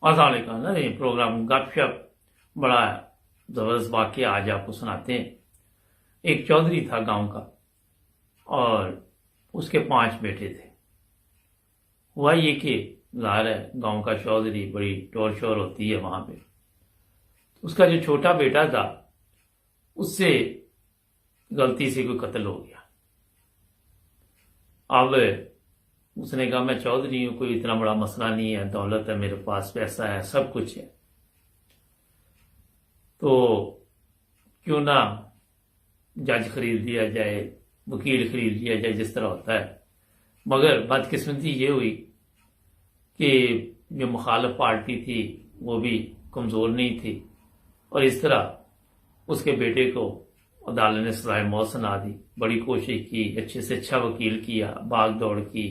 السلام علیکم نا، یہ پروگرام گپ شپ بڑا زبردست واقعہ آج آپ کو سناتے ہیں۔ ایک چودھری تھا گاؤں کا اور اس کے 5 بیٹے تھے۔ ہوا یہ کہ ظاہر ہے گاؤں کا چودھری بڑی ٹور شور ہوتی ہے وہاں پہ۔ اس کا جو چھوٹا بیٹا تھا اس سے غلطی سے کوئی قتل ہو گیا۔ اب اس نے کہا میں چودھری ہوں، کوئی اتنا بڑا مسئلہ نہیں ہے، دولت ہے میرے پاس، پیسہ ہے، سب کچھ ہے، تو کیوں نہ جج خرید لیا جائے، وکیل خرید لیا جائے، جس طرح ہوتا ہے۔ مگر بدقسمتی یہ ہوئی کہ جو مخالف پارٹی تھی وہ بھی کمزور نہیں تھی، اور اس طرح اس کے بیٹے کو عدالت نے سزائے موت سنا دی۔ بڑی کوشش کی، اچھے سے اچھا وکیل کیا، بھاگ دوڑ کی،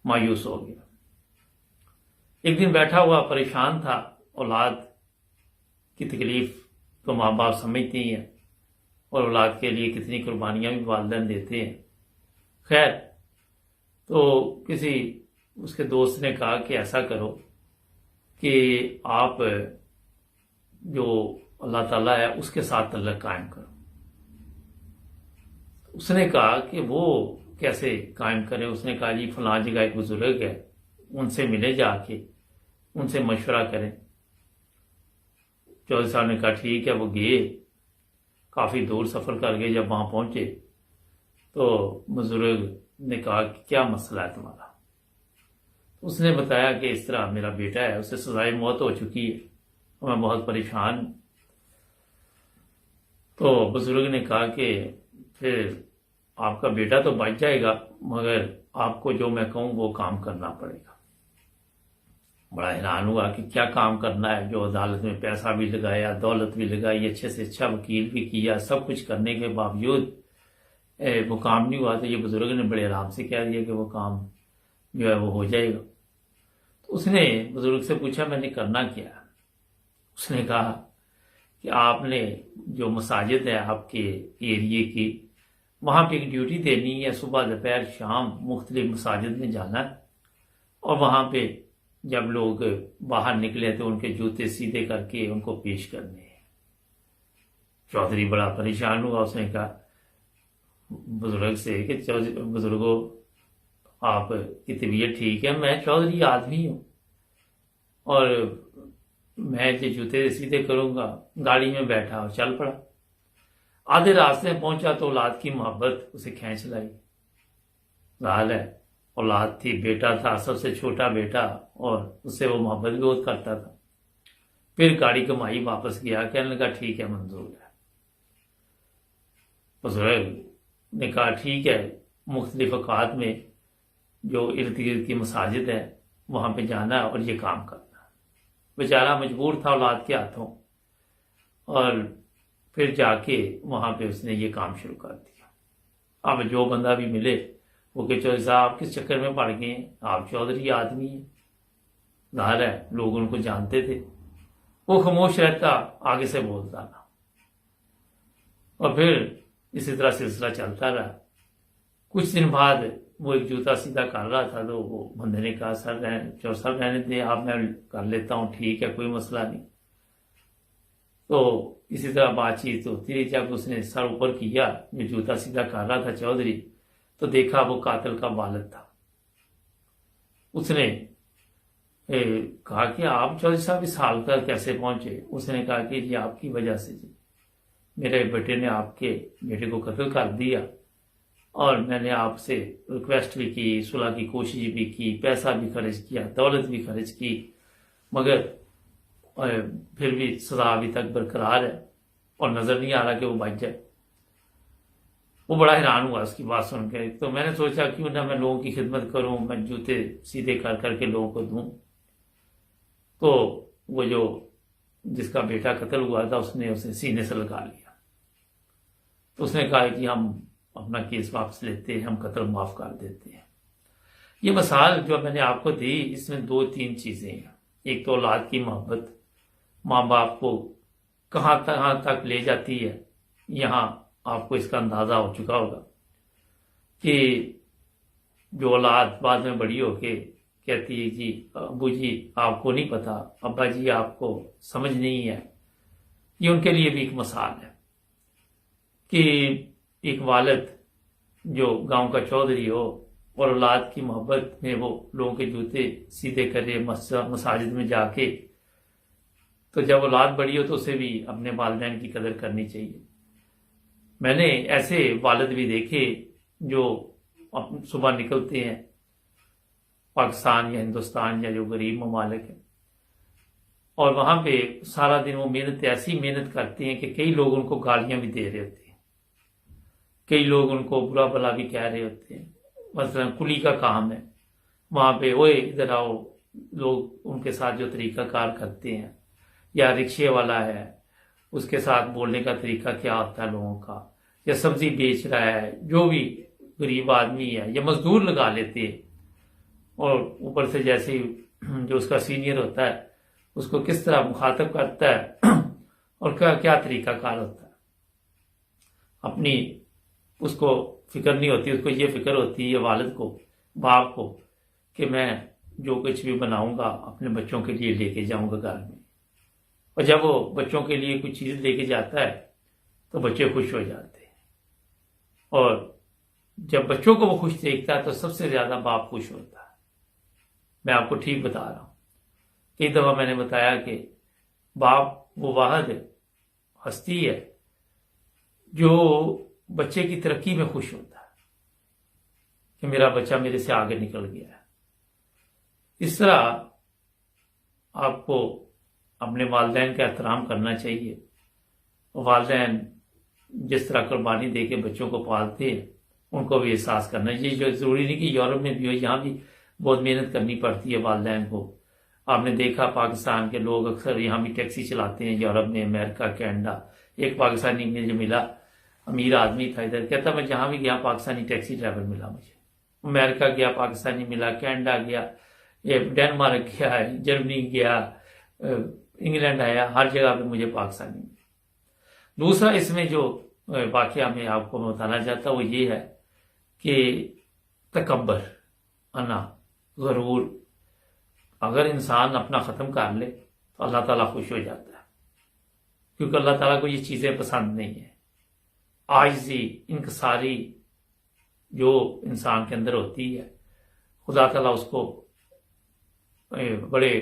مایوس ہو گیا۔ ایک دن بیٹھا ہوا پریشان تھا، اولاد کی تکلیف تو ماں باپ سمجھتے ہی ہیں، اور اولاد کے لیے کتنی قربانیاں بھی والدین دیتے ہیں۔ خیر، تو کسی اس کے دوست نے کہا کہ ایسا کرو کہ آپ جو اللہ تعالیٰ ہے اس کے ساتھ تعلق قائم کرو۔ اس نے کہا کہ وہ کیسے قائم کریں؟ اس نے کہا جی فلاں جگہ ایک بزرگ ہے، ان سے ملے جا کے، ان سے مشورہ کریں۔ چودھری صاحب نے کہا ٹھیک ہے۔ وہ گئے، کافی دور سفر کر گئے۔ جب وہاں پہنچے تو بزرگ نے کہا کہ کیا مسئلہ ہے تمہارا؟ اس نے بتایا کہ اس طرح میرا بیٹا ہے، اسے سزائے موت ہو چکی ہے اور میں بہت پریشان ہوں۔ تو بزرگ نے کہا کہ پھر آپ کا بیٹا تو بچ جائے گا، مگر آپ کو جو میں کہوں وہ کام کرنا پڑے گا۔ بڑا حیران ہوا کہ کیا کام کرنا ہے؟ جو عدالت میں پیسہ بھی لگایا، دولت بھی لگائی، اچھے سے اچھا وکیل بھی کیا، سب کچھ کرنے کے باوجود وہ کام نہیں ہوا۔ تو یہ بزرگ نے بڑے آرام سے کہہ دیا کہ وہ کام جو ہے وہ ہو جائے گا۔ تو اس نے بزرگ سے پوچھا میں نے کرنا کیا ہے؟ اس نے کہا کہ آپ نے جو مساجد ہے آپ کے ایریے کی، وہاں پہ ایک ڈیوٹی دینی ہے، صبح دوپہر شام مختلف مساجد میں جانا ہے، اور وہاں پہ جب لوگ باہر نکلے تو ان کے جوتے سیدھے کر کے ان کو پیش کرنے ہیں۔ چودھری بڑا پریشان ہوا۔ اس نے کہا بزرگ سے کہ بزرگوں آپ کی طبیعت ٹھیک ہے؟ میں چودھری آدمی ہوں اور میں جو جوتے سیدھے کروں گا۔ گاڑی میں بیٹھا اور چل پڑا۔ آدھے راستے میں پہنچا تو اولاد کی محبت اسے کھینچ لائی۔ ظاہر ہے اولاد تھی، بیٹا تھا، سب سے چھوٹا بیٹا، اور اس سے وہ محبت بھی بہت کرتا تھا۔ پھر گاڑی کمائی واپس گیا، کہنے لگا ٹھیک ہے منظور ہے۔ بزرگ نے کہا ٹھیک ہے، مختلف اوقات میں جو ارد گرد کی مساجد ہے وہاں پہ جانا اور یہ کام کرنا۔ بیچارہ مجبور تھا اولاد کے ہاتھوں، اور پھر جا کے وہاں پہ اس نے یہ کام شروع کر دیا۔ اب جو بندہ بھی ملے وہ کہ چودھری صاحب کس چکر میں پڑ گئے ہیں؟ آپ چودھری آدمی ہیں۔ ظاہر ہے لوگ ان کو جانتے تھے، وہ خاموش رہتا، آگے سے بولتا نہ، اور پھر اسی طرح سلسلہ چلتا رہا۔ کچھ دن بعد وہ ایک جوتا سیدھا کر رہا تھا تو وہ بندے نے کہا سر رہنے دیں آپ، میں کر لیتا ہوں، ٹھیک ہے کوئی مسئلہ نہیں۔ تو اسی طرح بات چیت ہوتی رہی۔ جب اس نے سر اوپر کیا، جو جوتا سیدھا کر رہا تھا چودھری، تو دیکھا وہ قاتل کا والد تھا۔ اس نے کہا کہ آپ چودھری صاحب اس حال پر کیسے پہنچے؟ اس نے کہا کہ جی آپ کی وجہ سے، جی میرے بیٹے نے آپ کے بیٹے کو قتل کر دیا، اور میں نے آپ سے ریکویسٹ بھی کی، صلح کی کوشش بھی کی، پیسہ بھی خرچ کیا، دولت بھی خرچ کی، مگر پھر بھی سزا ابھی تک برقرار ہے اور نظر نہیں آ رہا کہ وہ بچ جائے۔ وہ بڑا حیران ہوا اس کی بات سن کے۔ تو میں نے سوچا کیوں نہ میں لوگوں کی خدمت کروں، میں جوتے سیدھے کر کر کے لوگوں کو دوں۔ تو وہ جو جس کا بیٹا قتل ہوا تھا اس نے اسے سینے سے لگا لیا۔ تو اس نے کہا کہ ہم اپنا کیس واپس لیتے ہیں، ہم قتل معاف کر دیتے ہیں۔ یہ مثال جو میں نے آپ کو دی، اس میں 2-3 چیزیں ہیں۔ ایک تو اولاد کی محبت ماں باپ کو کہاں تک لے جاتی ہے، یہاں آپ کو اس کا اندازہ ہو چکا ہوگا کہ جو اولاد بعد میں بڑی ہو کے کہتی ہے جی ابو جی آپ کو نہیں پتا، ابا جی آپ کو سمجھ نہیں ہے، یہ ان کے لیے بھی ایک مثال ہے کہ ایک والد جو گاؤں کا چودھری ہو اور اولاد کی محبت میں وہ لوگوں کے جوتے سیدھے کرے مساجد میں جا کے، تو جب اولاد بڑی ہو تو اسے بھی اپنے والدین کی قدر کرنی چاہیے۔ میں نے ایسے والد بھی دیکھے جو صبح نکلتے ہیں پاکستان یا ہندوستان یا جو غریب ممالک ہیں، اور وہاں پہ سارا دن وہ ایسی محنت کرتے ہیں کہ کئی لوگ ان کو گالیاں بھی دے رہے ہوتے ہیں، کئی لوگ ان کو برا بلا بھی کہہ رہے ہوتے ہیں۔ مثلا کلی کا کام ہے، وہاں پہ اوے ادھر آؤ لوگ ان کے ساتھ جو طریقہ کار کرتے ہیں، یا رکشے والا ہے اس کے ساتھ بولنے کا طریقہ کیا ہوتا ہے لوگوں کا، یا سبزی بیچ رہا ہے جو بھی غریب آدمی ہے، یا مزدور لگا لیتے ہیں، اور اوپر سے جیسے جو اس کا سینئر ہوتا ہے اس کو کس طرح مخاطب کرتا ہے اور کیا طریقہ کار ہوتا ہے، اپنی اس کو فکر نہیں ہوتی، اس کو یہ فکر ہوتی ہے یہ والد کو، باپ کو، کہ میں جو کچھ بھی بناؤں گا اپنے بچوں کے لیے لے کے جاؤں گا گھر میں، اور جب وہ بچوں کے لیے کوئی چیز لے کے جاتا ہے تو بچے خوش ہو جاتے ہیں، اور جب بچوں کو وہ خوش دیکھتا ہے تو سب سے زیادہ باپ خوش ہوتا ہے۔ میں آپ کو ٹھیک بتا رہا ہوں، کئی دفعہ میں نے بتایا کہ باپ وہ واحد ہستی ہے جو بچے کی ترقی میں خوش ہوتا ہے کہ میرا بچہ میرے سے آگے نکل گیا ہے۔ اس طرح آپ کو اپنے والدین کا احترام کرنا چاہیے، والدین جس طرح قربانی دے کے بچوں کو پالتے ہیں ان کو بھی احساس کرنا چاہیے۔ جو ضروری نہیں کہ یورپ میں بھی ہو، یہاں بھی بہت محنت کرنی پڑتی ہے والدین کو۔ آپ نے دیکھا پاکستان کے لوگ اکثر یہاں بھی ٹیکسی چلاتے ہیں، یورپ میں، امریکہ، کینیڈا۔ ایک پاکستانی مجھے ملا، امیر آدمی تھا ادھر، کہتا میں جہاں بھی گیا پاکستانی ٹیکسی ڈرائیور ملا مجھے، امریکہ گیا پاکستانی ملا، کینیڈا گیا، ڈینمارک گیا، جرمنی گیا، انگلینڈ آیا، ہر جگہ پہ مجھے پاکستانی ملا۔ دوسرا اس میں جو واقعہ میں آپ کو بتانا چاہتا ہوں وہ یہ ہے کہ تکبر، انا، غرور، اگر انسان اپنا ختم کر لے تو اللہ تعالیٰ خوش ہو جاتا ہے، کیونکہ اللہ تعالیٰ کو یہ چیزیں پسند نہیں ہیں۔ عاجزی، انکساری جو انسان کے اندر ہوتی ہے، خدا تعالیٰ اس کو بڑے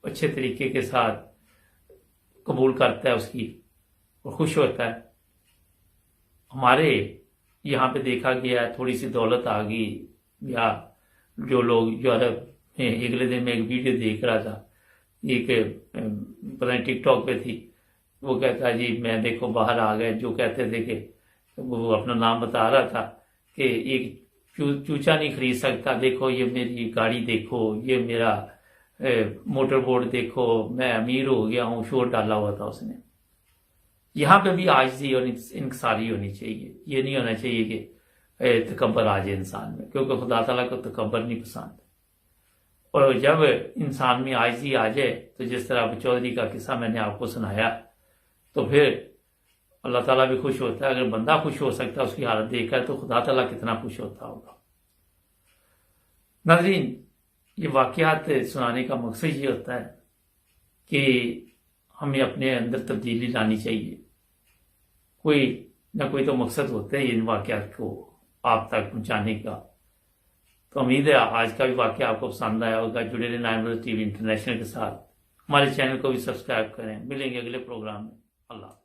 اچھے طریقے کے ساتھ قبول کرتا ہے اس کی، اور خوش ہوتا ہے۔ ہمارے یہاں پہ دیکھا گیا ہے تھوڑی سی دولت آ گئی، یا جو لوگ یورپ میں، اگلے دن میں ایک ویڈیو دیکھ رہا تھا، ایک پتہ نہیں ٹک ٹاک پہ تھی، وہ کہتا ہے جی میں دیکھو باہر آ گئے، جو کہتے تھے کہ وہ اپنا نام بتا رہا تھا کہ ایک چوچا نہیں خرید سکتا، دیکھو یہ میری گاڑی دیکھو، یہ میرا موٹر بورڈ دیکھو، میں امیر ہو گیا ہوں، شور ڈالا ہوا تھا اس نے۔ یہاں پہ بھی عاجزی اور انکساری ہونی چاہیے، یہ نہیں ہونا چاہیے کہ تکبر آ جائے انسان میں، کیونکہ خدا تعالیٰ کو تکبر نہیں پسند۔ اور جب انسان میں عاجزی آ جائے تو جس طرح چودھری کا قصہ میں نے آپ کو سنایا، تو پھر اللہ تعالیٰ بھی خوش ہوتا ہے۔ اگر بندہ خوش ہو سکتا ہے اس کی حالت دیکھ کر، تو خدا تعالیٰ کتنا خوش ہوتا ہوگا۔ ناظرین، یہ واقعات سنانے کا مقصد یہ ہوتا ہے کہ ہمیں اپنے اندر تبدیلی لانی چاہیے، کوئی نہ کوئی تو مقصد ہوتا ہے ان واقعات کو آپ تک پہنچانے کا۔ تو امید ہے آج کا بھی واقعہ آپ کو پسند آیا ہوگا۔ جڑے رہے 9 ٹی وی انٹرنیشنل کے ساتھ، ہمارے چینل کو بھی سبسکرائب کریں۔ ملیں گے اگلے پروگرام میں، اللہ حافظ۔